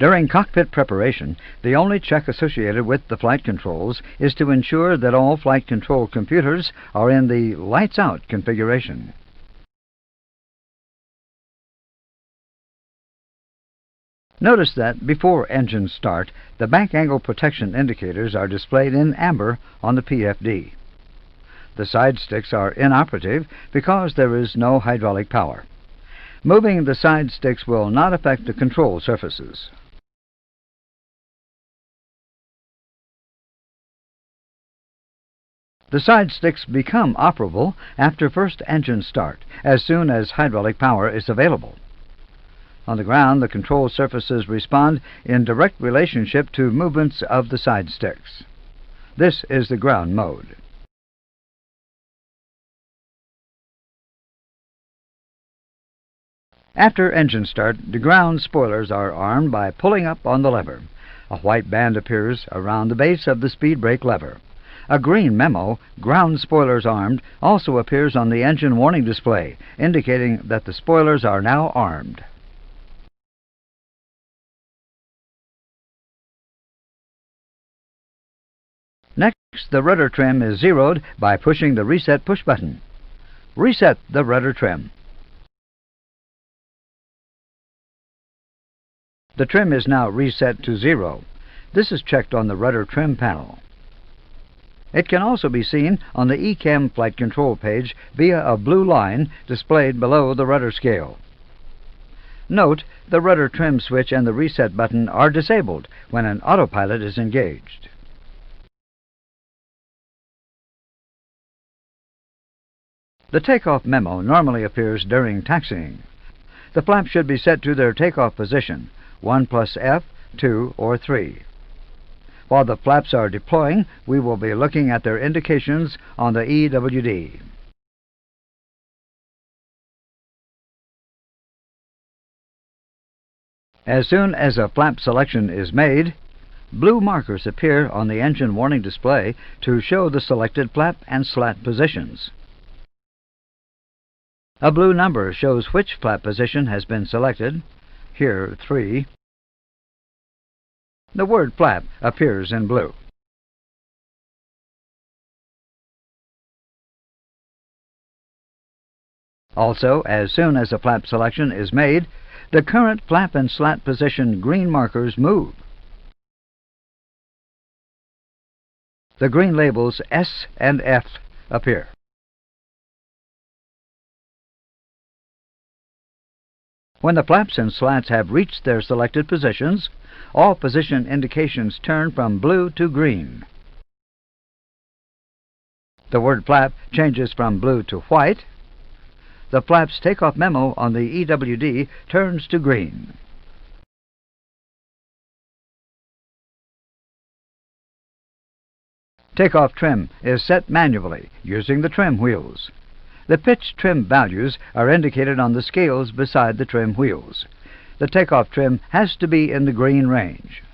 During cockpit preparation, the only check associated with the flight controls is to ensure that all flight control computers are in the lights out configuration. Notice that before engine start, the bank angle protection indicators are displayed in amber on the PFD. The side sticks are inoperative because there is no hydraulic power. Moving the side sticks will not affect the control surfaces. The side sticks become operable after first engine start, as soon as hydraulic power is available. On the ground, the control surfaces respond in direct relationship to movements of the side sticks. This is the ground mode. After engine start, the ground spoilers are armed by pulling up on the lever. A white band appears around the base of the speed brake lever. A green memo, "Ground spoilers armed," also appears on the engine warning display, indicating that the spoilers are now armed. Next, the rudder trim is zeroed by pushing the reset push button. Reset the rudder trim. The trim is now reset to 0. This is checked on the rudder trim panel. It can also be seen on the ECAM flight control page via a blue line displayed below the rudder scale. Note, the rudder trim switch and the reset button are disabled when an autopilot is engaged. The takeoff memo normally appears during taxiing. The flaps should be set to their takeoff position, 1 plus F, 2, or 3. While the flaps are deploying, we will be looking at their indications on the EWD. As soon as a flap selection is made, blue markers appear on the engine warning display to show the selected flap and slat positions. A blue number shows which flap position has been selected, here 3. The word flap appears in blue. Also, as soon as a flap selection is made, the current flap and slat position green markers move. The green labels S and F appear. When the flaps and slats have reached their selected positions, all position indications turn from blue to green. The word flap changes from blue to white. The flap's takeoff memo on the EWD turns to green. Takeoff trim is set manually using the trim wheels. The pitch trim values are indicated on the scales beside the trim wheels. The takeoff trim has to be in the green range.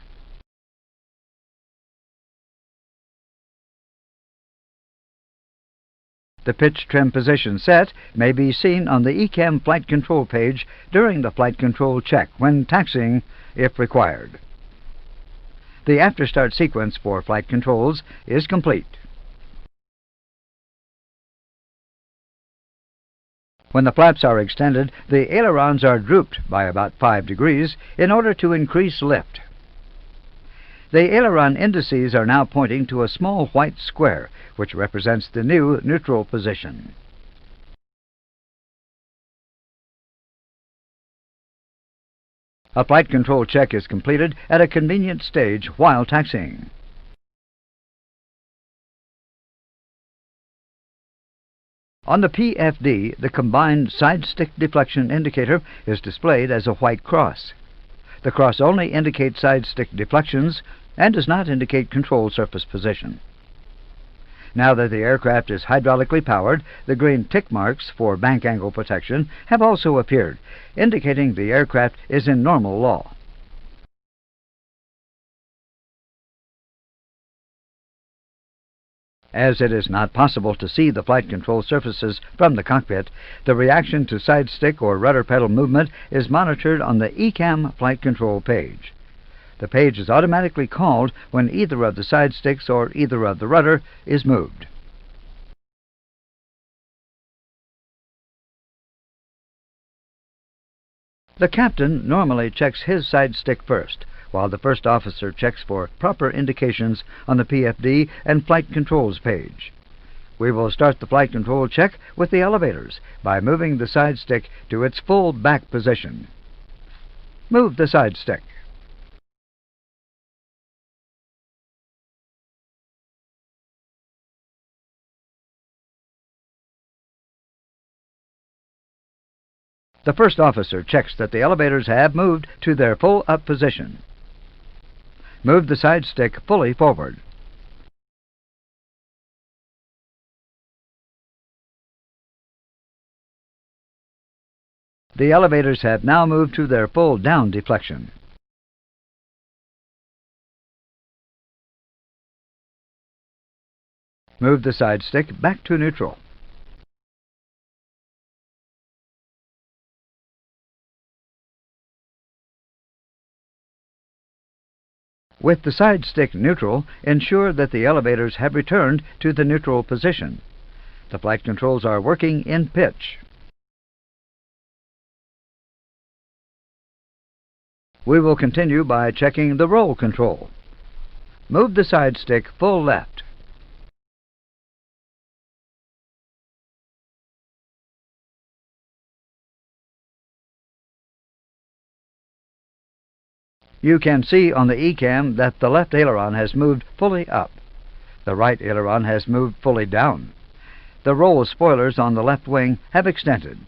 The pitch trim position set may be seen on the ECAM flight control page during the flight control check when taxiing, if required. The after-start sequence for flight controls is complete. When the flaps are extended, the ailerons are drooped by about 5 degrees in order to increase lift. The aileron indices are now pointing to a small white square, which represents the new neutral position. A flight control check is completed at a convenient stage while taxiing. On the PFD, the combined side stick deflection indicator is displayed as a white cross. The cross only indicates side stick deflections and does not indicate control surface position. Now that the aircraft is hydraulically powered, the green tick marks for bank angle protection have also appeared, indicating the aircraft is in normal yaw. As it is not possible to see the flight control surfaces from the cockpit, the reaction to side stick or rudder pedal movement is monitored on the ECAM flight control page. The page is automatically called when either of the side sticks or either of the rudder is moved. The captain normally checks his side stick first, while the first officer checks for proper indications on the PFD and flight controls page. We will start the flight control check with the elevators by moving the side stick to its full back position. Move the side stick. The first officer checks that the elevators have moved to their full up position. Move the side stick fully forward. The elevators have now moved to their full down deflection. Move the side stick back to neutral. With the side stick neutral, ensure that the elevators have returned to the neutral position. The flight controls are working in pitch. We will continue by checking the roll control. Move the side stick full left. You can see on the ECAM that the left aileron has moved fully up. The right aileron has moved fully down. The roll spoilers on the left wing have extended.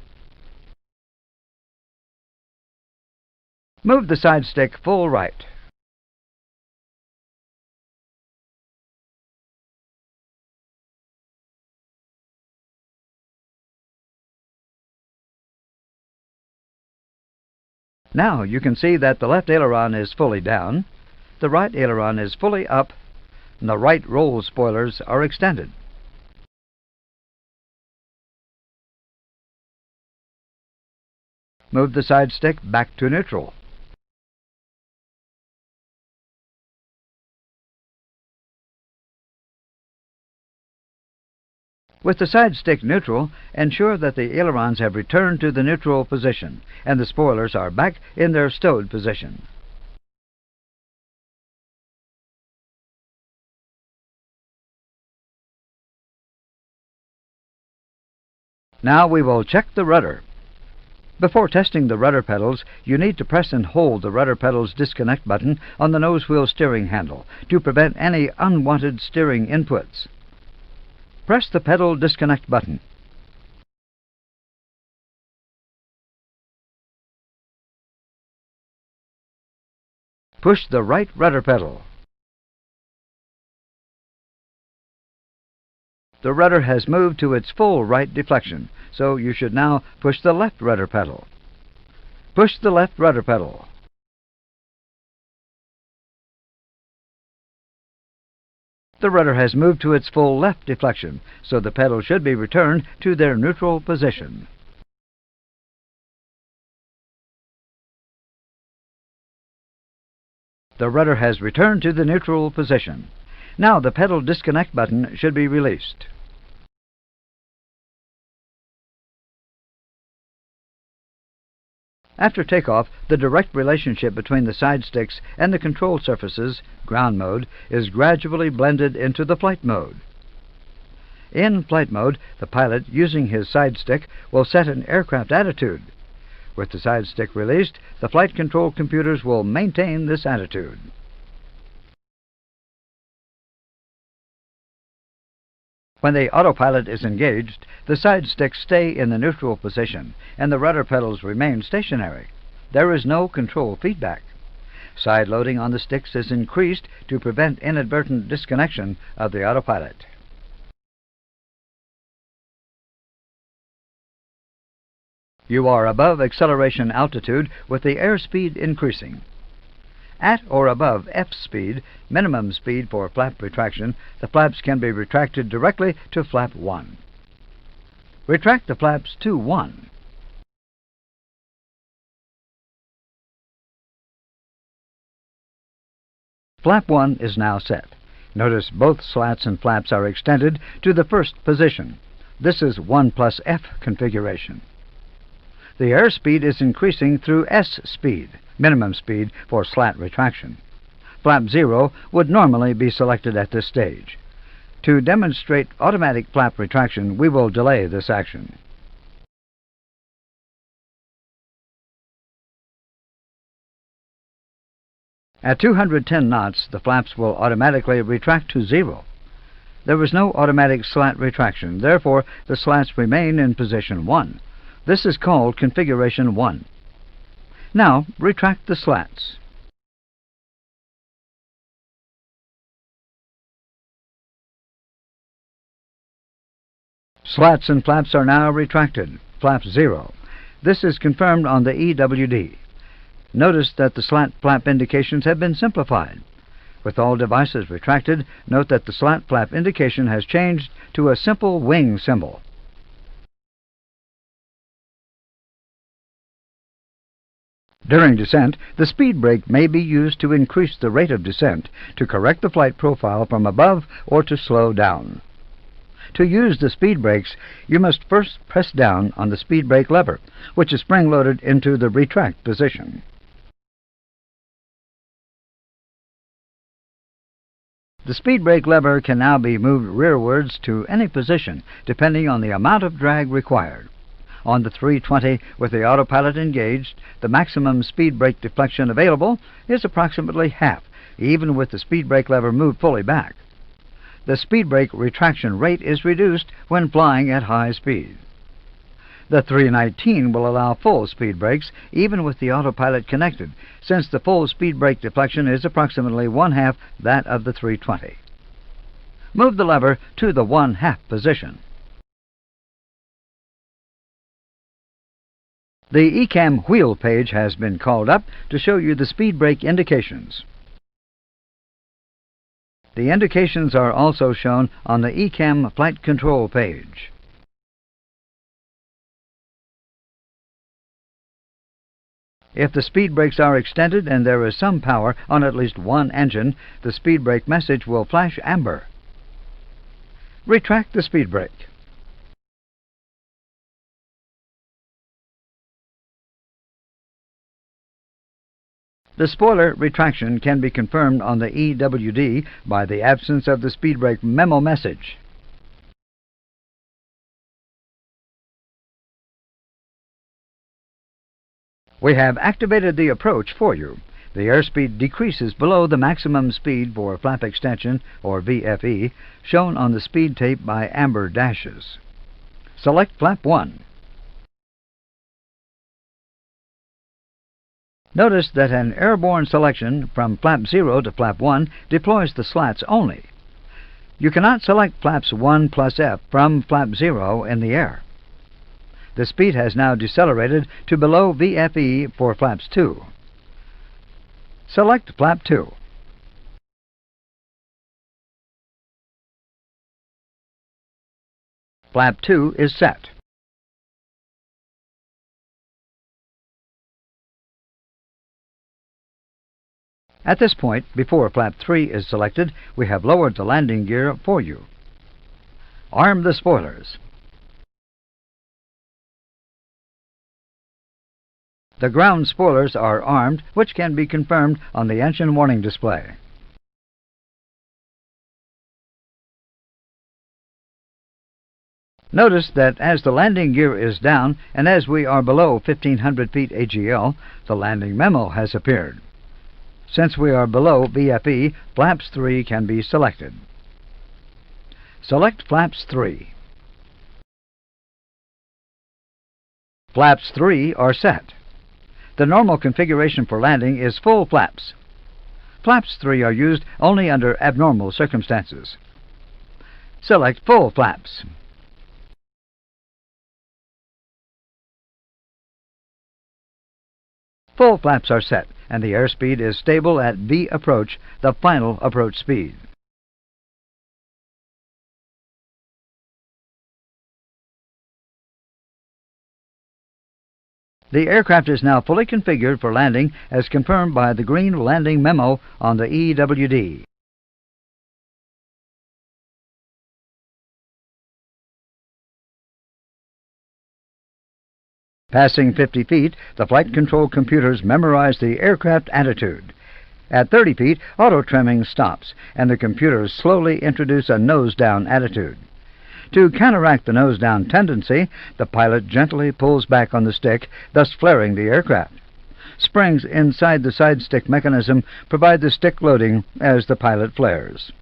Move the side stick full right. Now you can see that the left aileron is fully down, the right aileron is fully up, and the right roll spoilers are extended. Move the side stick back to neutral. With the side stick neutral, ensure that the ailerons have returned to the neutral position and the spoilers are back in their stowed position. Now we will check the rudder. Before testing the rudder pedals, you need to press and hold the rudder pedal's disconnect button on the nose wheel steering handle to prevent any unwanted steering inputs. Press the pedal disconnect button. Push the right rudder pedal. The rudder has moved to its full right deflection, so you should now push the left rudder pedal. Push the left rudder pedal. The rudder has moved to its full left deflection, so the pedal should be returned to their neutral position. The rudder has returned to the neutral position. Now the pedal disconnect button should be released. After takeoff, the direct relationship between the side sticks and the control surfaces, ground mode, is gradually blended into the flight mode. In flight mode, the pilot, using his side stick, will set an aircraft attitude. With the side stick released, the flight control computers will maintain this attitude. When the autopilot is engaged, the side sticks stay in the neutral position and the rudder pedals remain stationary. There is no control feedback. Side loading on the sticks is increased to prevent inadvertent disconnection of the autopilot. You are above acceleration altitude with the airspeed increasing. At or above F speed, minimum speed for flap retraction, the flaps can be retracted directly to flap 1. Retract the flaps to 1. Flap 1 is now set. Notice both slats and flaps are extended to the first position. This is 1 plus F configuration. The airspeed is increasing through S speed, minimum speed for slat retraction. Flap 0 would normally be selected at this stage. To demonstrate automatic flap retraction, we will delay this action. At 210 knots, the flaps will automatically retract to 0. There is no automatic slat retraction, therefore the slats remain in position 1. This is called configuration 1. Now retract the slats. Slats and flaps are now retracted. Flap 0. This is confirmed on the EWD. Notice that the slat flap indications have been simplified. With all devices retracted, note that the slat flap indication has changed to a simple wing symbol. During descent, the speed brake may be used to increase the rate of descent, to correct the flight profile from above, or to slow down. To use the speed brakes, you must first press down on the speed brake lever, which is spring-loaded into the retract position. The speed brake lever can now be moved rearwards to any position, depending on the amount of drag required. On the 320 with the autopilot engaged, the maximum speed brake deflection available is approximately half, even with the speed brake lever moved fully back. The speed brake retraction rate is reduced when flying at high speed. The 319 will allow full speed brakes even with the autopilot connected, since the full speed brake deflection is approximately 1/2 that of the 320. Move the lever to the 1/2 position. The ECAM wheel page has been called up to show you the speed brake indications. The indications are also shown on the ECAM flight control page. If the speed brakes are extended and there is some power on at least one engine, the speed brake message will flash amber. Retract the speed brake. The spoiler retraction can be confirmed on the EWD by the absence of the speed brake memo message. We have activated the approach for you. The airspeed decreases below the maximum speed for flap extension, or VFE, shown on the speed tape by amber dashes. Select flap 1. Notice that an airborne selection from flap 0 to flap 1 deploys the slats only. You cannot select flaps 1 plus F from flap 0 in the air. The speed has now decelerated to below VFE for flaps 2. Select flap 2. Flap 2 is set. At this point, before flap 3 is selected, we have lowered the landing gear for you. Arm the spoilers. The ground spoilers are armed, which can be confirmed on the engine warning display. Notice that as the landing gear is down and as we are below 1500 feet AGL, the landing memo has appeared. Since we are below VFE, flaps 3 can be selected. Select flaps 3. Flaps 3 are set. The normal configuration for landing is full flaps. Flaps 3 are used only under abnormal circumstances. Select full flaps. Full flaps are set, and the airspeed is stable at V approach, the final approach speed. The aircraft is now fully configured for landing as confirmed by the green landing memo on the EWD. Passing 50 feet, the flight control computers memorize the aircraft attitude. At 30 feet, auto trimming stops, and the computers slowly introduce a nose-down attitude. To counteract the nose-down tendency, the pilot gently pulls back on the stick, thus flaring the aircraft. Springs inside the side stick mechanism provide the stick loading as the pilot flares.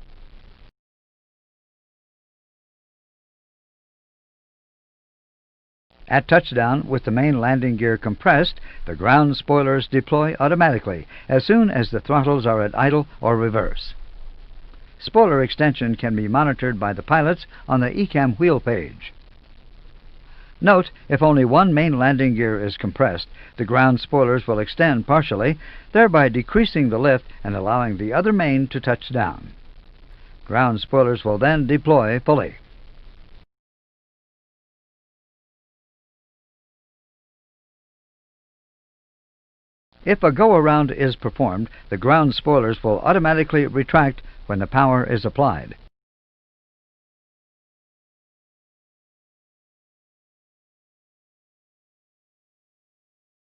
At touchdown, with the main landing gear compressed, the ground spoilers deploy automatically as soon as the throttles are at idle or reverse. Spoiler extension can be monitored by the pilots on the ECAM wheel page. Note, if only one main landing gear is compressed, the ground spoilers will extend partially, thereby decreasing the lift and allowing the other main to touch down. Ground spoilers will then deploy fully. If a go-around is performed, the ground spoilers will automatically retract when the power is applied.